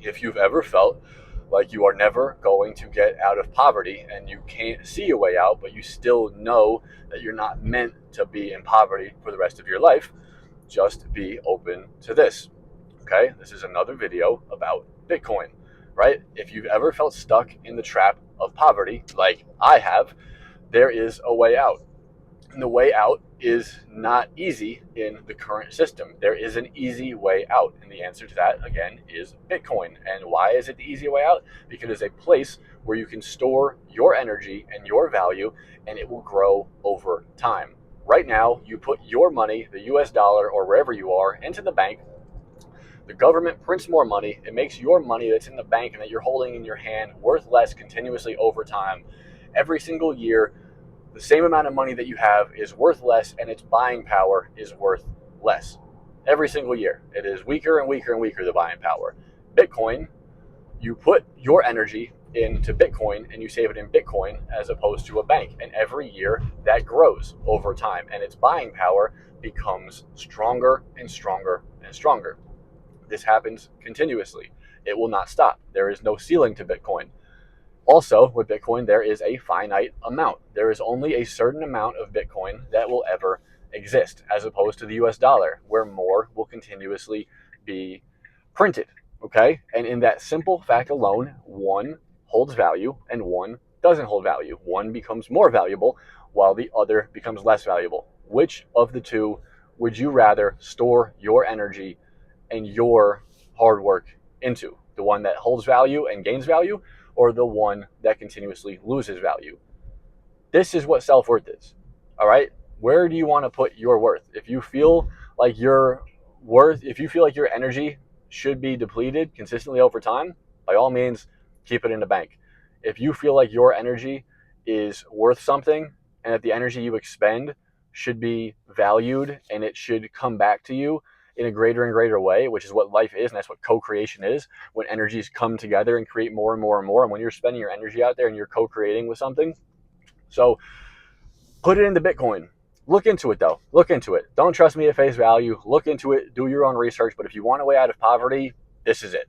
If you've ever felt like you are never going to get out of poverty and you can't see a way out, but you still know that you're not meant to be in poverty for the rest of your life, just be open to this. Okay, this is another video about Bitcoin, right? If you've ever felt stuck in the trap of poverty, like I have, there is a way out. And the way out is not easy in the current system. There is an easy way out. And the answer to that, again, is Bitcoin. And why is it the easy way out? Because it's a place where you can store your energy and your value, and it will grow over time. Right now, you put your money, the US dollar or wherever you are, into the bank. The government prints more money. It makes your money that's in the bank and that you're holding in your hand worth less continuously over time. Every single year, the same amount of money that you have is worth less, and its buying power is worth less. Every single year, it is weaker and weaker and weaker, the buying power. Bitcoin, you put your energy into Bitcoin and you save it in Bitcoin as opposed to a bank. And every year that grows over time, and its buying power becomes stronger and stronger and stronger. This happens continuously. It will not stop. There is no ceiling to Bitcoin. Also, with Bitcoin, there is a finite amount. There is only a certain amount of Bitcoin that will ever exist, as opposed to the US dollar, where more will continuously be printed. Okay? And in that simple fact alone, one holds value and one doesn't hold value. One becomes more valuable while the other becomes less valuable. Which of the two would you rather store your energy and your hard work into? The one that holds value and gains value, or the one that continuously loses value? This is what self-worth is. All right? Where do you want to put your worth? If you feel like if you feel like your energy should be depleted consistently over time, by all means, keep it in the bank. If you feel like your energy is worth something and that the energy you expend should be valued and it should come back to you in a greater and greater way, which is what life is, and that's what co-creation is, when energies come together and create more and more and more, and when you're spending your energy out there and you're co-creating with something. So put it into Bitcoin. Look into it, though. Look into it. Don't trust me at face value. Look into it. Do your own research. But if you want a way out of poverty, this is it.